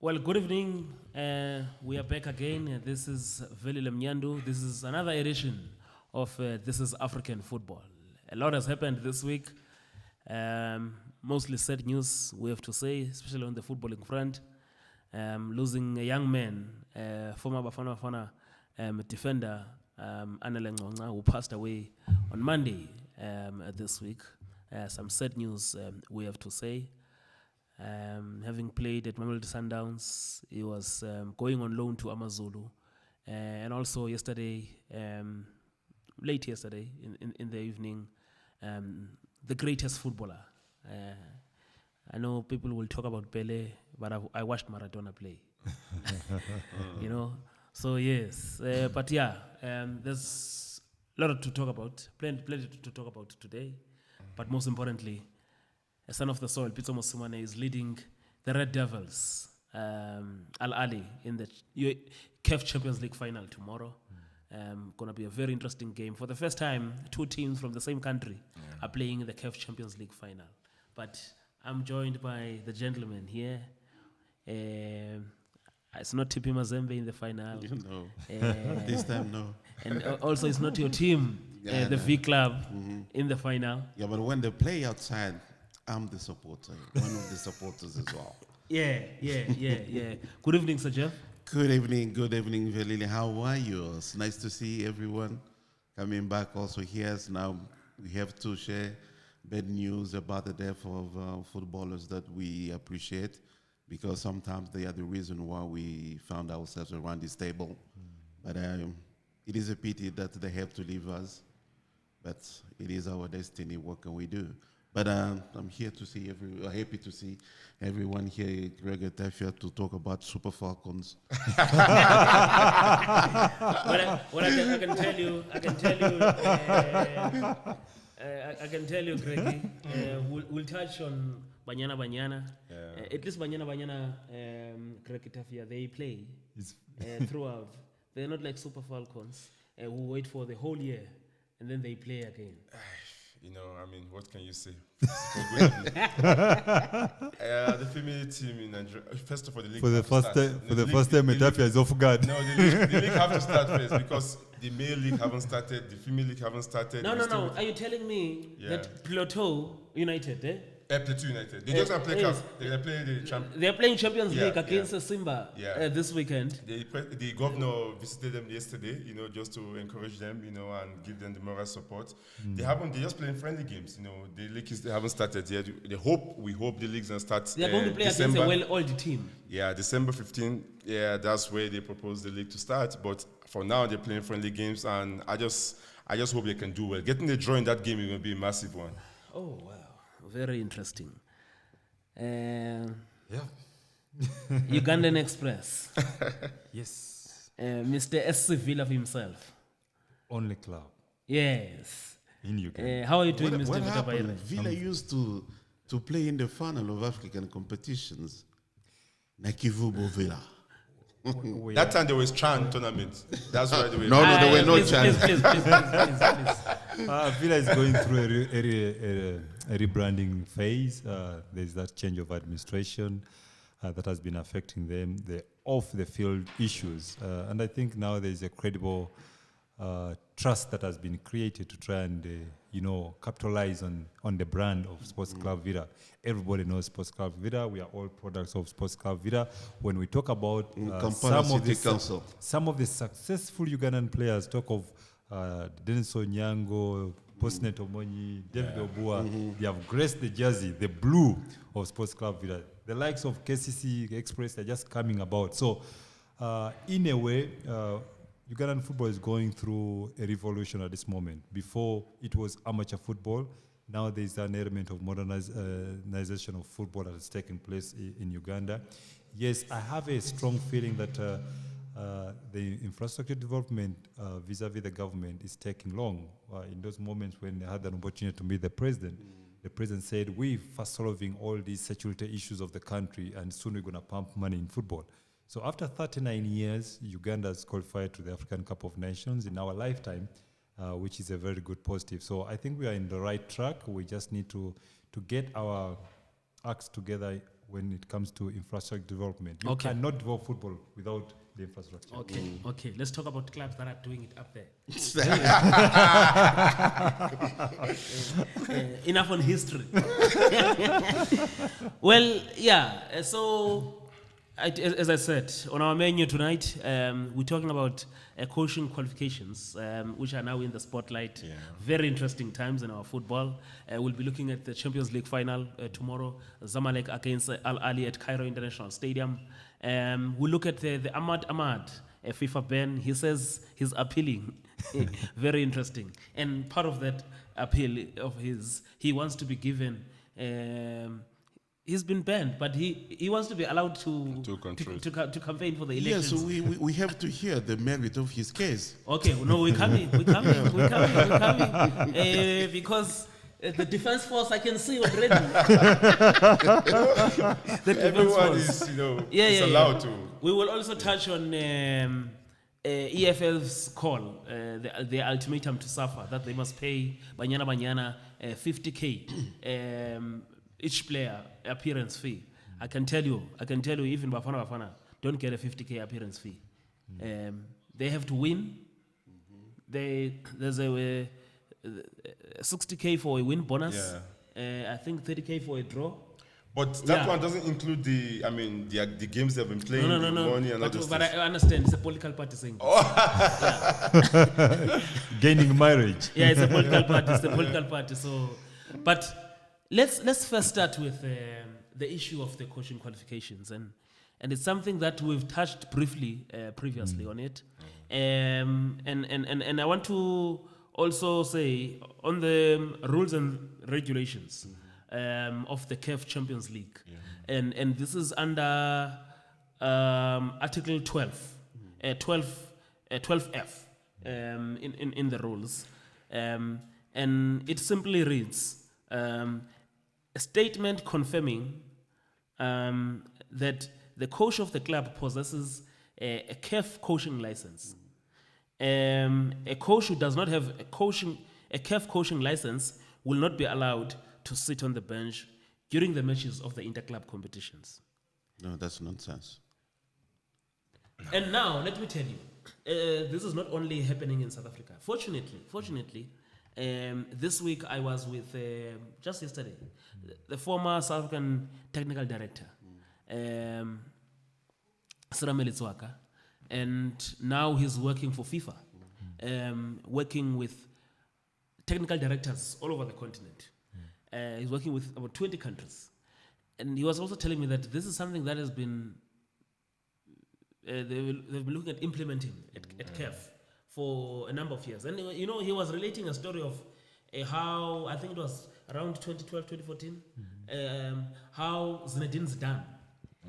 Well, good evening. We are back again. This is Veli Lemnyandu. This is another edition of This is African Football. A lot has happened this week. Mostly sad news, we have to say, especially on the footballing front. Losing a young man, former Bafana Bafana defender, Anele Ngonga, who passed away on Monday this week. Some sad news, we have to say. Having played at Mamelodi Sundowns, he was going on loan to Amazulu, and also yesterday, late yesterday in the evening, the greatest footballer. I know people will talk about Pele, but I watched Maradona play. You know, so yes, but yeah, there's a lot to talk about, plenty to talk about today, but most importantly, a son of the soil, Pieter Mosumane, is leading the Red Devils, Al Ali, in the CAF Champions League final tomorrow. Going to be a very interesting game. For the first time, two teams from the same country are playing in the CAF Champions League final. But I'm joined by the gentleman here. It's not Tipi Mazembe in the final. No, this time no. And also it's not your team, the V Club, in the final. Yeah, but when they play outside, I'm the supporter, one of the supporters as well. Yeah. Good evening, Sir Jeff. Good evening, Velili. How are you? It's nice to see everyone coming back also here. Now we have to share bad news about the death of footballers that we appreciate, because sometimes they are the reason why we found ourselves around this table. But it is a pity that they have to leave us, but it is our destiny. What can we do? But I'm here to see happy to see everyone here, Greg and Tafia, to talk about Super Falcons. What I can tell you, Greggy, we'll touch on Banyana. At least Banyana, Greg Tafia, they play throughout. They're not like Super Falcons who wait for the whole year and then they play again. You know, I mean, what can you say? The female team in Nigeria, first of all, the league for the first time, Metafia is off guard. No, the league have to start first, because the male league haven't started, the female league haven't started. No. Are you telling me that Plateau United, Plateau United. They just play CAF. They play the champions. They're playing Champions League against Simba this weekend. The governor visited them yesterday, you know, just to encourage them, you know, and give them the moral support. They're just playing friendly games, you know. The league they haven't started yet. We hope the league's gonna start. They're going to play December. against a well-oiled team. Yeah, December 15th. Yeah, that's where they propose the league to start. But for now, they're playing friendly games, and I just hope they can do well. Getting the draw in that game is gonna be a massive one. Oh wow. Very interesting. Ugandan Express. Yes. Mr. SC Villa himself. Only club. Yes. In Uganda. How are you doing, Mr. What Vita happened? Bayre? Villa used to play in the final of African competitions. Nakivubo Villa. That time there was Chan tournament. That's why they were. No, there were no chance. Please. Villa is going through a rebranding phase. There's that change of administration that has been affecting them, the off-the-field issues. And I think now there's a credible trust that has been created to try and, capitalize on the brand of Sports Club Villa. Everybody knows Sports Club Villa. We are all products of Sports Club Villa. When we talk about some of the successful Ugandan players, talk of Dennis Onyango, Posnet Omonyi, David Obua, they have graced the jersey, the blue of Sports Club Villa. The likes of KCC Express are just coming about. So, in a way, Ugandan football is going through a revolution at this moment. Before, it was amateur football. Now there's an element of modernization of football that is taking place in Uganda. Yes, I have a strong feeling that the infrastructure development vis-a-vis the government is taking long. In those moments when I had an opportunity to meet the president said, we're first solving all these security issues of the country, and soon we're going to pump money in football. So after 39 years, Uganda has qualified to the African Cup of Nations in our lifetime, which is a very good positive. So I think we are in the right track. We just need to get our acts together when it comes to infrastructure development. You Okay. cannot develop football without the infrastructure. Okay. Let's talk about clubs that are doing it up there. Enough on history. Well, yeah. So, as I said, on our menu tonight, we're talking about coaching qualifications, which are now in the spotlight. Yeah. Very interesting times in our football. We'll be looking at the Champions League final tomorrow, Zamalek against Al Ali at Cairo International Stadium. We'll look at the Ahmad, a FIFA ban. He says he's appealing. Very interesting. And part of that appeal of his, he wants to be given. He's been banned, but he wants to be allowed to campaign for the elections. Yes, so we have to hear the merit of his case. Okay, no, we're coming. Because the defense force, I can see already. The defense Everyone force. is, Yeah, allowed to. We will also touch on EFL's call, the ultimatum to SAFA, that they must pay Banyana 50K each player appearance fee. I can tell you, even Bafana don't get a 50K appearance fee. They have to win. There's a 60K for a win bonus. I think 30K for a draw. But that one doesn't include the games they've been playing, No. the money and all those But things. I understand, it's a political party saying. Gaining marriage. Yeah, it's a political party. So, but let's first start with the issue of the coaching qualifications, and it's something that we've touched briefly previously on it, and I want to also say on the rules and regulations of the CAF Champions League, and this is under Article 12F in the rules, and it simply reads. A statement confirming that the coach of the club possesses a CAF coaching license. A coach who does not have a CAF coaching license will not be allowed to sit on the bench during the matches of the interclub competitions. No, that's nonsense. And now, let me tell you, this is not only happening in South Africa. Fortunately, this week I was with, just yesterday, the former South African technical director, Sirameli Tswaka, and now he's working for FIFA, working with technical directors all over the continent. He's working with about 20 countries. And he was also telling me that this is something that has been, they've been looking at implementing at CAF for a number of years. And he was relating a story of how, I think it was around 2012, 2014, how Zinedine Zidane,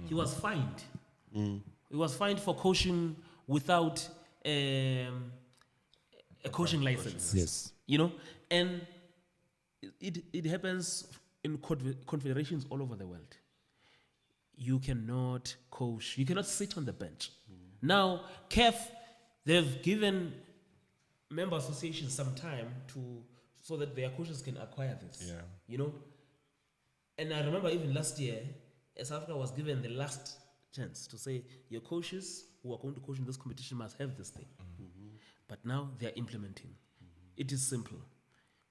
he was fined. He was fined for coaching without a coaching license. Yes. And it happens in confederations all over the world. You cannot coach, you cannot sit on the bench. Now, CAF, they've given member associations some time so that their coaches can acquire this. And I remember even last year, South Africa was given the last chance to say, your coaches who are going to coach in this competition must have this thing. But now they are implementing. It is simple.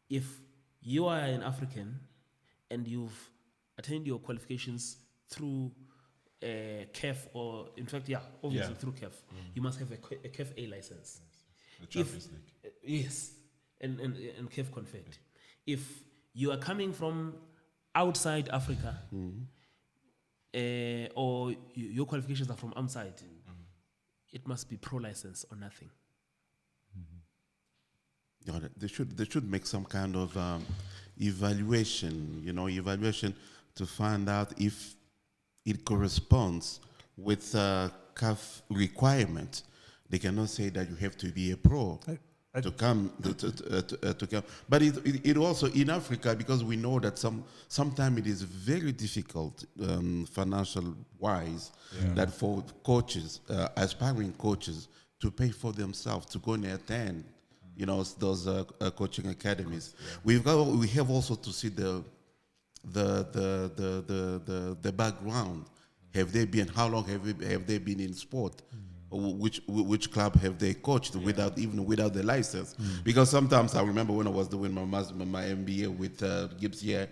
If you are an African and you've attained your qualifications through CAF, or in fact, obviously through CAF, you must have a CAF A license. The Champions League. Yes, and CAF Confed. If you are coming from outside Africa, or your qualifications are from outside, it must be pro license or nothing. They should make some kind of evaluation, to find out if it corresponds with CAF requirement. They cannot say that you have to be a pro to come to come. But it also in Africa, because we know that sometimes it is very difficult financial wise that for coaches, aspiring coaches, to pay for themselves to go and attend those coaching academies. We have also to see the background. Have they been? How long have they been in sport? Which club have they coached without the license? Because sometimes I remember when I was doing my MBA with Gibbs here,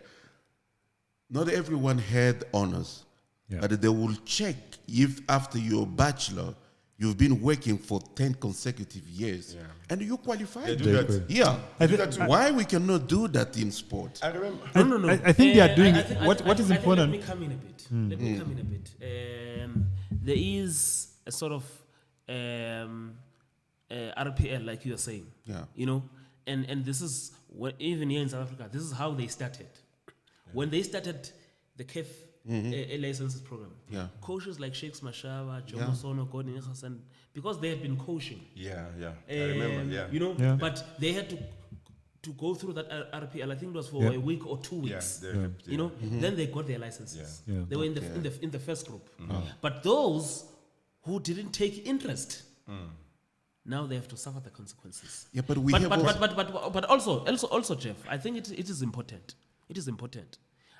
not everyone had honors, but they will check if after your bachelor you've been working for 10 consecutive years and you qualified. They do that. Yeah. They do that too. Why we cannot do that in sport? I remember. No. I think they are doing What is important. Let me come in a bit. Let me come in a bit. There is a sort of RPL, like you are saying. Yeah. You know, and this is what, even here in South Africa, this is how they started. When they started the CAF licenses program, coaches like Shakes Mashaba, Jomo Sono, Gordon Hassan, because they had been coaching. Yeah. I remember. You know, but they had to go through that RPL. I think it was for a week or 2 weeks. You know, then they got their licenses. They were in the first group. But those who didn't take interest, now they have to suffer the consequences. Yeah, but but also, Jeff, I think it is important. It is important.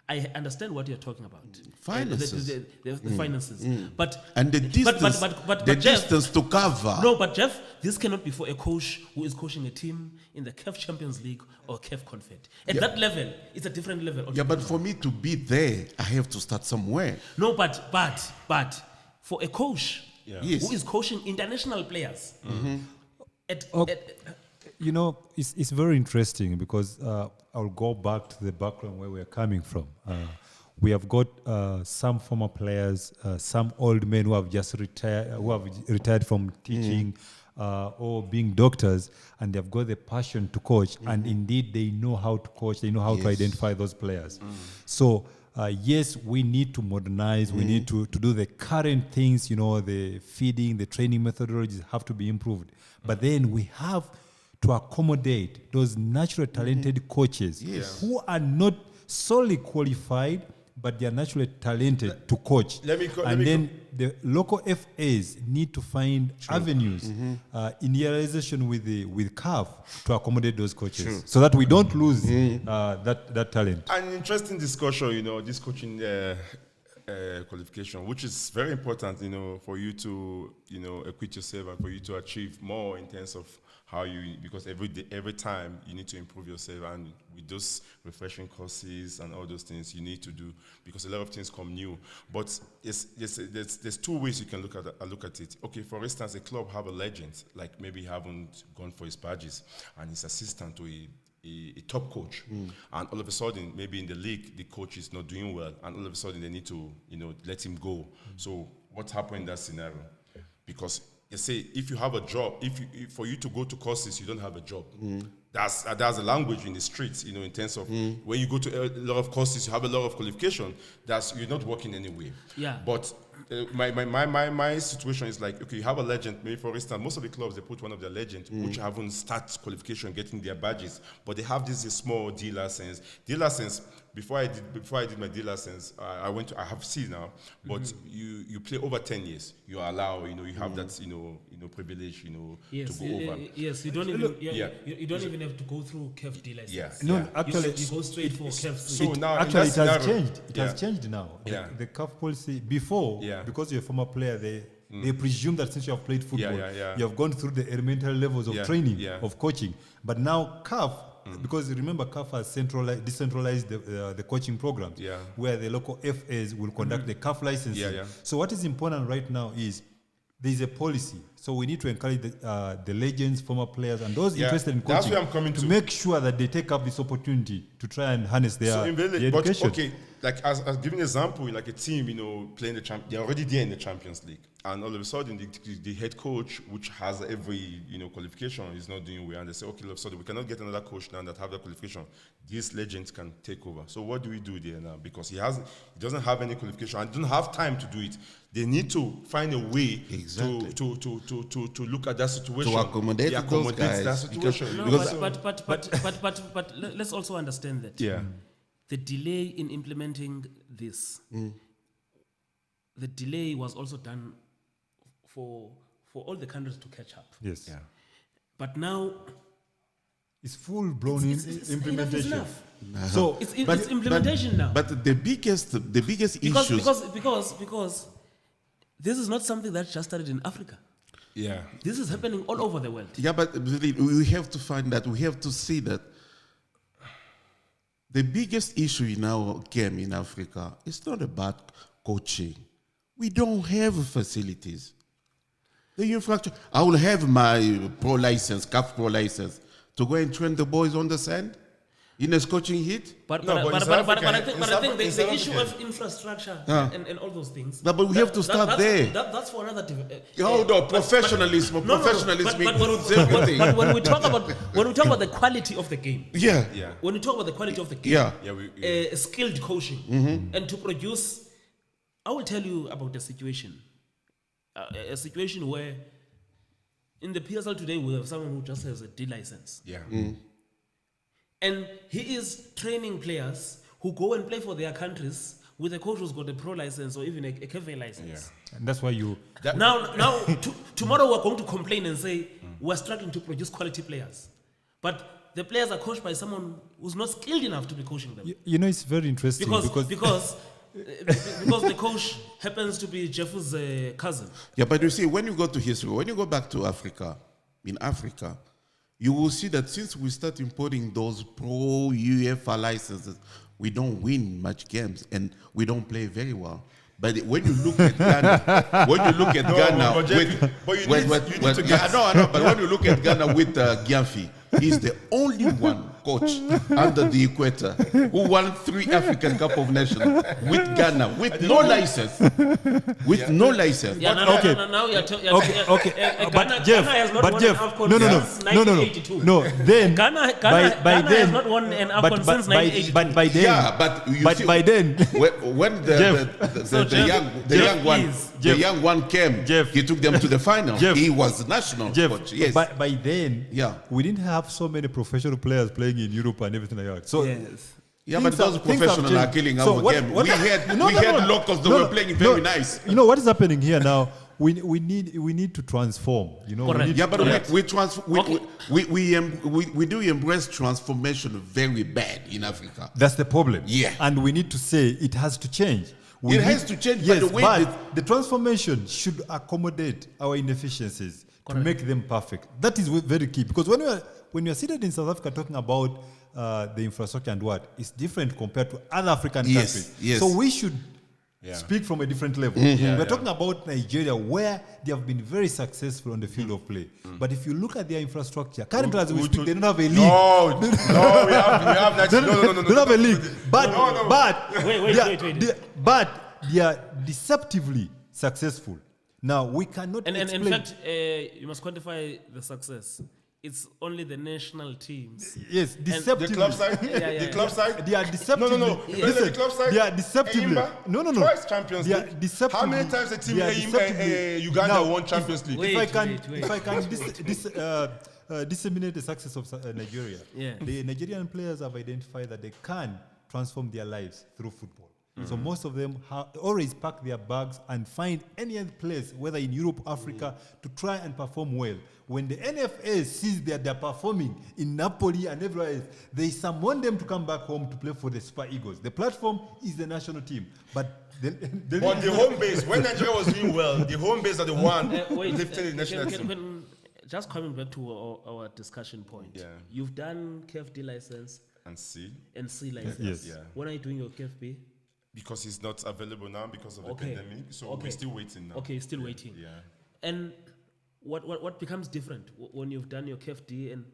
I understand what you're talking about. Finances. The finances. But the distance, but the Jeff, distance to cover. No, but Jeff, this cannot be for a coach who is coaching a team in the CAF Champions League or CAF Confed. At that level, it's a different level. Yeah, but for me to be there, I have to start somewhere. No, but for a coach Yes. who is coaching international players, You know, it's very interesting because I'll go back to the background where we're coming from. We have got some former players, some old men who have just retired from teaching or being doctors, and they've got the passion to coach, and indeed they know how to coach, they know how to identify those players. So yes, we need to modernize, we need to do the current things, you know, the feeding, the training methodologies have to be improved. But then we have to accommodate those natural talented coaches who are not solely qualified, but they are naturally talented to coach. The local FAs need to find avenues in realization with CAF to accommodate those coaches so that we don't lose that talent. An interesting discussion, you know, this coaching qualification, which is very important, you know, for you to, you know, equip yourself and for you to achieve more in terms of how you, because every time you need to improve yourself, and with those refreshing courses and all those things you need to do, because a lot of things come new. But there's two ways you can look at it. Okay, for instance, a club have a legend, like maybe he haven't gone for his badges, and he's assistant to a top coach, and all of a sudden, maybe in the league, the coach is not doing well, and all of a sudden they need to, you know, let him go. So what happened in that scenario? Because you say, if you have a job, if for you to go to courses, you don't have a job. That's a language in the streets, you know, in terms of when you go to a lot of courses, you have a lot of qualification. You're not working anyway. Yeah. But my situation is like, okay, you have a legend. Maybe for instance, most of the clubs, they put one of their legends which haven't started qualification, getting their badges, but they have this small D license. D license. Before I did my D license, I have C now. But you play over 10 years, you are allowed. You know, you have that privilege. You know, to go over. Yes, you don't even. You don't even have to go through CAF D license. Yeah. No, actually, you go straight for CAF. So now, actually, it has changed. It has changed now. Yeah. The CAF policy before, because you're a former player, they presume that since you have played football, you have gone through the elemental levels of training, of coaching. But now CAF, because remember CAF has decentralized the coaching programs, where the local FAs will conduct the CAF licensing. So what is important right now is there is a policy. So we need to encourage the legends, former players, and those interested in coaching that's where I'm coming to make sure that they take up this opportunity to try and harness their education. But okay, like as giving an example, like a team, you know, playing they're already there in the Champions League, and all of a sudden the head coach, which has every qualification, is not doing well, and they say, okay, all of a sudden we cannot get another coach now that have that qualification. These legends can take over. So what do we do there now? Because he doesn't have any qualification and doesn't have time to do it. They need to find a way to look at that situation, to accommodate those guys, that situation. But let's also understand that the delay in implementing this, the delay was also done for all the countries to catch up. Yes. But now It's full-blown It's enough is implementation. enough. So, It's implementation now. But the biggest issues. Because this is not something that just started in Africa. Yeah. This is happening all over the world. Yeah, but really, we have to find that. We have to see that the biggest issue in our game in Africa is not about coaching. We don't have facilities. The infrastructure. I will have my pro license, CAF pro license, to go and train the boys on the sand in a scorching heat. But No, but in South I Africa- think in the South issue Africa- of infrastructure Yeah. and all those things. No, but we have to start there. That's for another. Oh no, professionalism. Professionalism means everything. But when we talk about the quality of the game, Yeah. Yeah. when we talk about the quality of the game, Yeah. Yeah. skilled coaching, and to produce, I will tell you about the situation. A situation where in the PSL today we have someone who just has a D license. Yeah. And he is training players who go and play for their countries with a coach who's got a pro license or even a KV license. Yeah. and that's why you. Now, tomorrow we're going to complain and say we're struggling to produce quality players. But the players are coached by someone who's not skilled enough to be coaching them. You know, it's very interesting Because the coach happens to be Jeff's cousin. Yeah, but you see, when you go to history, when you go back to Africa, in Africa, you will see that since we start importing those pro UEFA licenses, we don't win much games and we don't play very well. But when you look at Ghana, Ghana but Jeff, but you need to get. I know, but when you look at Ghana with Gyamfi, he's the only one coach under the equator who won 3 African Cup of Nations with Ghana, with no license. With no license. Yeah, now you're talking. Okay. Ghana has not won an AFCON since No. 1982. No, then Ghana then has not won an AFCON since 1982. But by then, Yeah, but you see, by then, when the young one came, Jeff. he took them to the final. Jeff. He was national Jeff, coach. Yes. by then, Yeah. we didn't have so many professional players playing in Europe and everything like that. So Yes. Yeah, but things those have- things have professionals are changed. killing So our what- game. what- We had No, locals that were playing very nice. You know what is happening here now? We need to transform. You know, we Correct. need Yeah, to- but we do embrace transformation very bad in Africa. that's the problem. Yeah. And we need to say it has to change. It has to change, but Yes, the way but the transformation should accommodate our inefficiencies to make them perfect. That is very key, because when you're seated in South Africa talking about the infrastructure and what, it's different compared to other African Yes, countries. yes. So we should Yeah. speak from a different level. We're talking about Nigeria, where they have been very successful on the field of play. But if you look at their infrastructure, currently as we speak, they don't have a league. No, we have that. No. They don't have a league. But Wait. but they are deceptively successful. Now we cannot And explain. in fact, you must quantify the success. It's only the national teams. Yes, The deceptively. club side? Yeah. The club side? They are deceptively. No. Listen, The club side? they are deceptively. Enyimba? No. Twice Champions They are League. deceptively. How many times the team they are Enyimba, deceptively- Uganda Now, won Champions League? Wait. If I can disseminate the success of Nigeria, Yeah. the Nigerian players have identified that they can transform their lives through football. So most of them always pack their bags and find any other place, whether in Europe, Africa, to try and perform well. When the NFA sees that they're performing in Napoli and everywhere else, they summon them to come back home to play for the Super Eagles. The platform is the national team. But But the home base, when Nigeria was doing well, the home base are the one lifting the national team. Just coming back to our discussion point. Yeah. You've done KFD license And see, and C license. Yes. Yeah. When are you doing your KFB? because it's not available now because of the Okay. pandemic, so Okay. we're still waiting now. Okay, still waiting. Yeah. And what becomes different when you've done your KFD and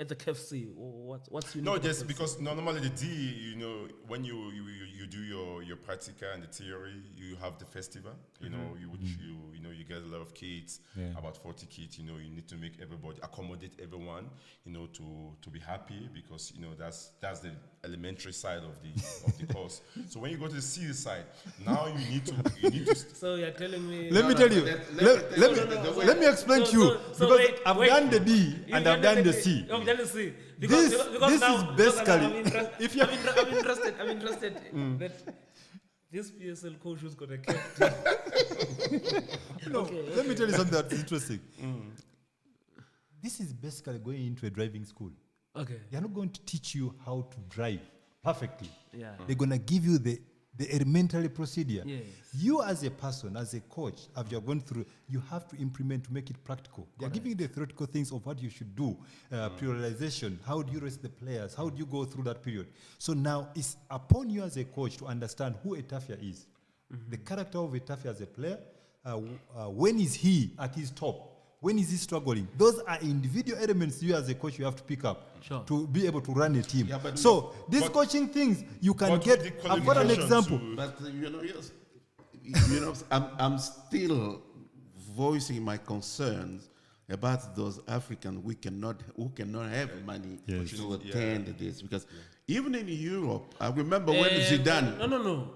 at the KFC? What's unique? No, about just KFC? because normally the D, you know, when you do your practical and the theory, you have the festival. You know, you get a lot of kids, about 40 kids. You know, you need to make everybody accommodate everyone. You know, to be happy, because you know that's the elementary side of the course. So when you go to the C side, now you need to. So you're telling me? let me tell you. Let me explain to you, because I've done the D and I've done the C. I've done the C. This now, is basically if you I'm interested that this PSL coach who's got a KFD. Let me tell you something that's interesting. This is basically going into a driving school. Okay. They are not going to teach you how to drive perfectly. Yeah. They're going to give you the elementary procedure. Yes. You as a person, as a coach, as you're going through, you have to implement to make it practical. They're giving you the theoretical things of what you should do, prioritization, how do you rest the players, how do you go through that period. So now it's upon you as a coach to understand who Etafia is, the character of Etafia as a player, when is he at his top, when is he struggling. Those are individual elements you as a coach you have to pick up to be able to run a team. Yeah, but so these coaching things you can but get. the I've got an qualification example. But yes, I'm still voicing my concerns about those Africans who cannot have money to attend this, because even in Europe, I remember when Zidane. No,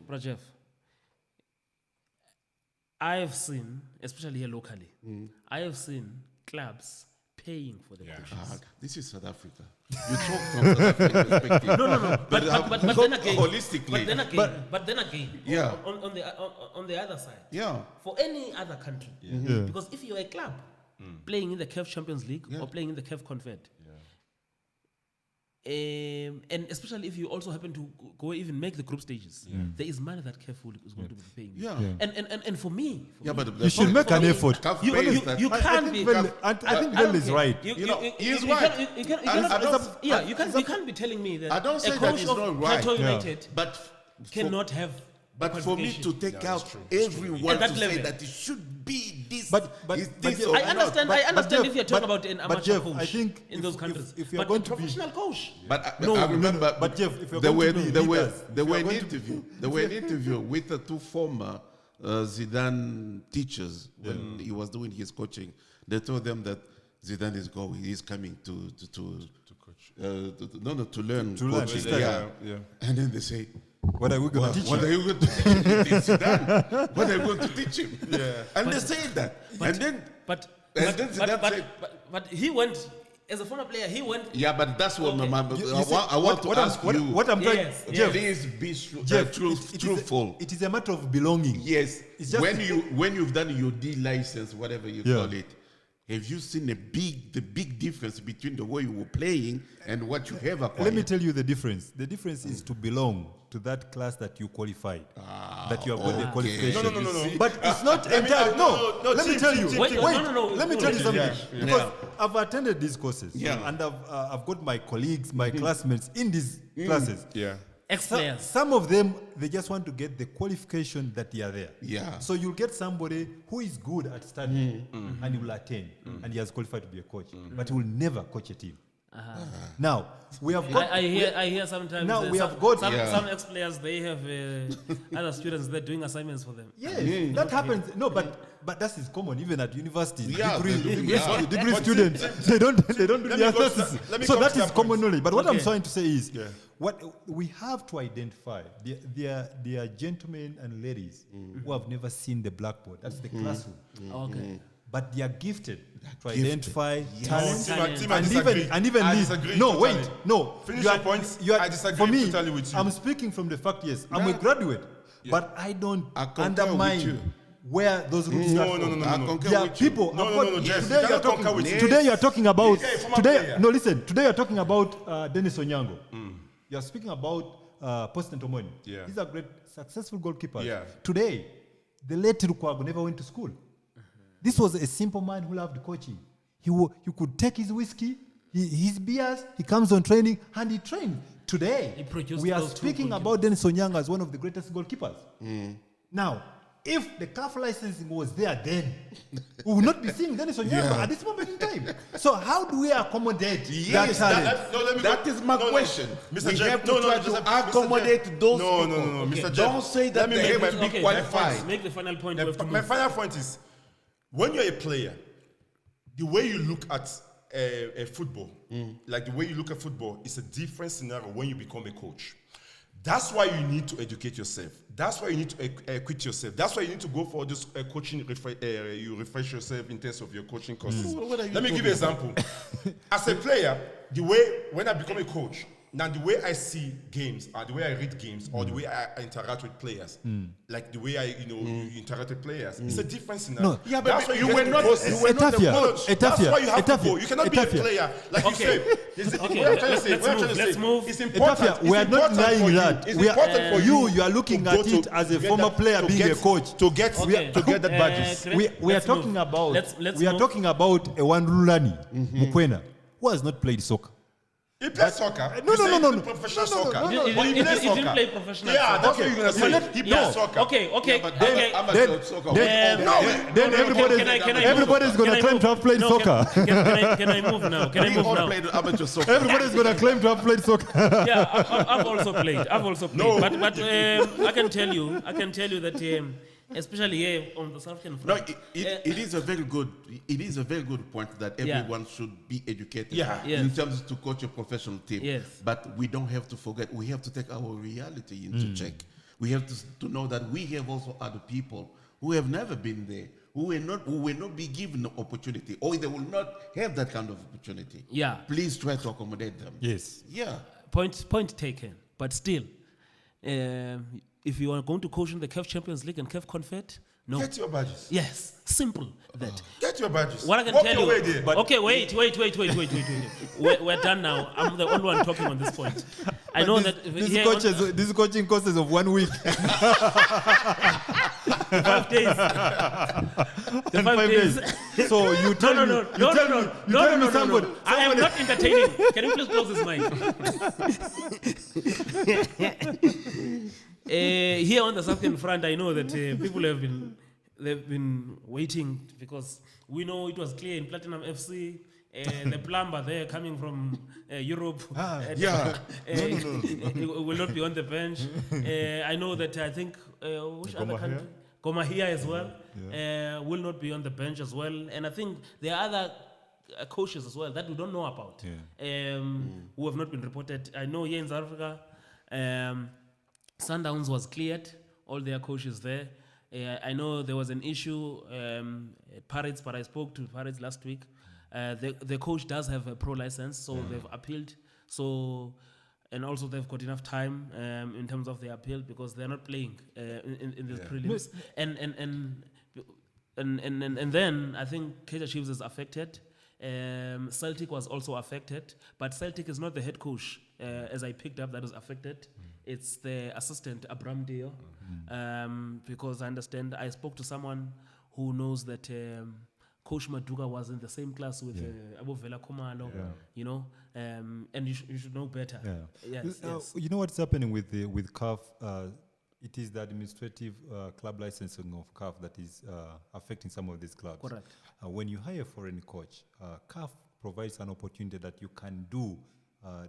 Rajef. I have seen, especially here locally, I have seen clubs paying for the coaches. This is South Africa. You talk from South African perspective. No. But then again, holistically. But then again, Yeah. on the other side, Yeah. for any other country, because if you're a club playing in the CAF Champions League or playing in the CAF Confed, and especially if you also happen to go even make the group stages, there is money that CAF is going to be paying. Yeah. And for me, But You should make an effort. CAF you pays that. can't be. I think Bell is right. He's right. You can't be telling me that I don't say a that coach it's of not right. Plateau United But cannot have. But for me to take out everyone At that to say level. that it should be this, But is Jeff, this or I not. understand. But I understand Jeff, if you're talking but- about an but amateur Jeff, coach I think in if- those if- countries, if you're but going a to be- professional coach. But No, I remember. but Jeff, if you're there going to be were leaders, there if were you're an going to interview. There were an interview with the two former Zidane teachers when he was doing his coaching. They told them that Zidane is going. He's coming to coach. to learn To learn, coaching. yeah. And then they say, What are we going to teach what you? are you going to teach him? Zidane? What are you going to teach him? And they say that. And then Zidane said, But he went as a former player. He went. yeah, but that's what Okay. I want to ask you. What I'm trying, Yes. Jeff, Please be Jeff, truthful. It is a matter of belonging. Yes. It's just- When you've done your D license, whatever you call it, have you seen the big difference between the way you were playing and what you have acquired? Let me tell you the difference. The difference is to belong to that class that you qualified, that you have got the okay. qualification. No. But it's not entirely. No, let me tell you. Wait, no. Let me tell you something. Yeah. Because I've attended these courses, Yeah. and I've got my colleagues, my classmates in these classes. Yeah. Ex-players. Some of them, they just want to get the qualification that they are there. Yeah. So you'll get somebody who is good at studying and he will attend and he has qualified to be a coach, but he will never coach a team. Now, we have got... I hear sometimes. Now we some, have got- some ex-players. They have other students. They're doing assignments for them. Yes, that happens. No, but that is common even at universities. Yeah, Degree students, they don't do the me go to analysis. let me So come that to is that common point. knowledge. But what I'm Okay. trying to say is, what we have to identify, there are gentlemen and ladies who have never seen the blackboard. That's the classroom. Okay. But they are gifted to identify talent. Tim, I And disagree. even I lead. disagree No, totally. wait, no. Finish You your are- points. you are- I disagree for me, totally with you. I'm speaking from the fact, yes, I'm a graduate, but I don't I concur with undermine you. where those roots start from. I concur There are with you. people. No, I've no, got- no, Jeff, Today you you are cannot concur talking. with me. Today you are talking about. Yeah, former Today, player. no, listen. Today you are talking about Dennis Onyango. You are speaking about Poston Tomoni. Yeah. These are great, successful goalkeepers. Yeah. Today, the late Lukwago never went to school. This was a simple man who loved coaching. He could take his whiskey, his beers, he comes on training, and he trained. Today, He produced we are those two speaking goalkeepers. about Dennis Onyango as one of the greatest goalkeepers. Now, if the CAF licensing was there then, we would not be seeing Dennis Onyango at this moment in time. So how do we accommodate that Yes, talent? that is my question. Mr. We Jeff, have to try to accommodate those No, people. no, Mr. Jeff. Don't say that Let me they make have my- to be qualified. Make the final point. We have to My move. final point is, when you're a player, the way you look at a football, like the way you look at football, is a different scenario when you become a coach. That's why you need to educate yourself. That's why you need to equip yourself. That's why you need to go for this coaching. You refresh yourself in terms of your coaching courses. What are you Let me give you an example. As a player, the way when I become a coach, Now, the way I see games, or the way I read games, or the way I interact with players, like the way I, interact with players, it's a difference in that. No. Yeah, but That's why you were not. process. You were not the coach. That's why you have to Etafia, go. You cannot be a Etafia. player. Like you Okay. say. Okay, What I'm trying to say, let's move. It's important. Etafia, we are not denying that. It's We are, important for you are looking to at go it to as a get former that- player to being get- a coach. to get Okay. to get that badges. We are Let's talking move. about Let's we are move. talking about a Wanrulani Mukwena who has not played soccer. He plays soccer. No, You no, say no, he no, plays no. professional No, no, no, soccer. no, no. But he plays He didn't soccer. play professional Yeah, soccer. that's what you're gonna say. He plays soccer. Okay. Then Everybody's going to claim to have played soccer. Can I move now? Can I We move all now? played amateur soccer. Everybody's going to claim to have played soccer. Yeah, I've also played. No. But I can tell you that especially here on the South African No, front. it is a very good point that Yeah. everyone should be educated Yeah. Yes. in terms to coach a professional team. Yes. But we don't have to forget, we have to take our reality into check. We have to know that we have also other people who have never been there, who will not be given the opportunity, or they will not have that kind of opportunity. Yeah. Please try to accommodate them. Yes. Yeah. Point taken. But still, if you are going to coach in the CAF Champions League and CAF Confed, no. Get your badges. Yes, simple that. Get your badges. What I can Walk tell your you. way there. But Okay, wait. We're done now. I'm the only one talking on this point. I know that These coaching courses of 1 week. 5 days. The 5 days. So you tell me, No. I am not entertaining. Can you please close this mic? Here on the South African front, I know that people they've been waiting because we know it was clear in Platinum FC. The plumber there coming from Europe will not be on the bench. I know that I think which other country? Gomahia as well will not be on the bench as well. And I think there are other coaches as well that we don't know about who have not been reported. I know here in South Africa, Sundowns was cleared, all their coaches there. I know there was an issue at Pirates, but I spoke to Pirates last week. The coach does have a pro license, so they've appealed. So, and also they've got enough time in terms of their appeal because they're not playing in the prelims. And then I think Kaizer Chiefs is affected. Celtic was also affected, but Celtic is not the head coach, as I picked up, that is affected. It's the assistant, Abram Deo, because I understand, I spoke to someone who knows that Coach Maduga was in the same class with Abu Vela Kumalo, you know, and you should know better. Yes. You know what's happening with CAF? It is the administrative club licensing of CAF that is affecting some of these clubs. Correct. When you hire a foreign coach, CAF provides an opportunity that you can do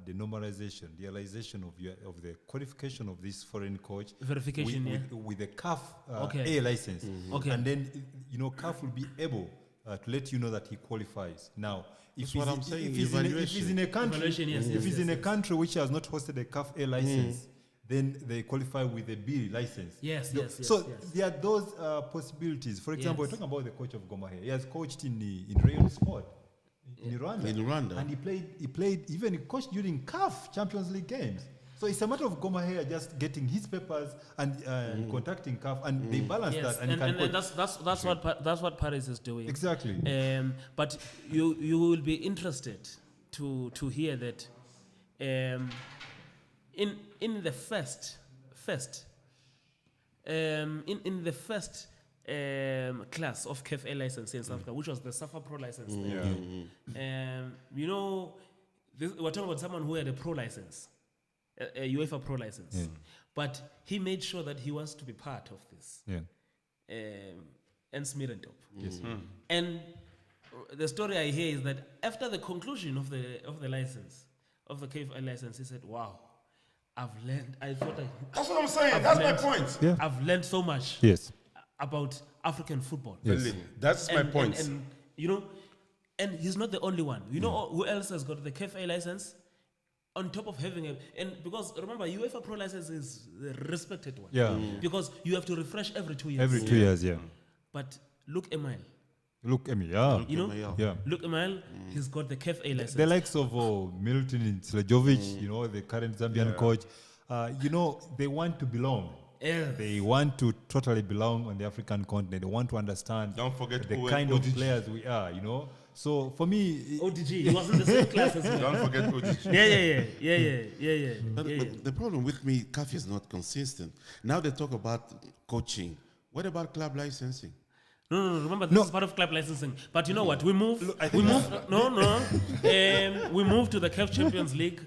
the normalization, realization of the qualification of this foreign coach Verification, with the CAF Okay. A license. Okay. And then, CAF will be able to let you know that he qualifies. Now, if what I'm saying, if he's in a country, Evaluation, yes, if yes, he's yes, in a country which has not hosted a CAF A license, then they qualify with a B license. Yes. So there are those possibilities. For example, Yes. we're talking about the coach of Goma here. He has coached in Rayon Sport in Rwanda. In Rwanda. And he coached during CAF Champions League games. So it's a matter of Goma here just getting his papers and contacting CAF, and they balance Yes, that. And that's what Paris is doing. Exactly. But you will be interested to hear that in the first class of CAF A license in South Africa, which was the SAFA Pro license. We're talking about someone who had a pro license, a UEFA Pro license, but he made sure that he wants to be part of this. And Smirentop. Yes. And the story I hear is that after the conclusion of the license, of the KFI license, he said, "Wow, I've learned." That's what I'm saying. That's my point. Yeah. I've learned so much about African football. Yes. Really, that's my point. And he's not the only one. You know who else has got the KFA license? On top of having because remember, UEFA Pro license is the respected one. Yeah. Because you have to refresh every 2 years. Every 2 years, yeah. But look, Emile, Look, Emmy, yeah. You know, Yeah. Luke Emile, he's got the CAF A license. The likes of Milton Slejovic, you know, the current Zambian coach, you know, they want to belong. Yes. They want to totally belong on the African continent. They want to understand Don't forget the Owen kind of ODG. players we are, you know. So for me, ODG, he was in the same class as me. Don't forget ODG. Yeah. But the problem with me, CAF is not consistent. Now they talk about coaching. What about club licensing? No. Remember, this is part of club licensing. But you know what? We moved to the CAF Champions League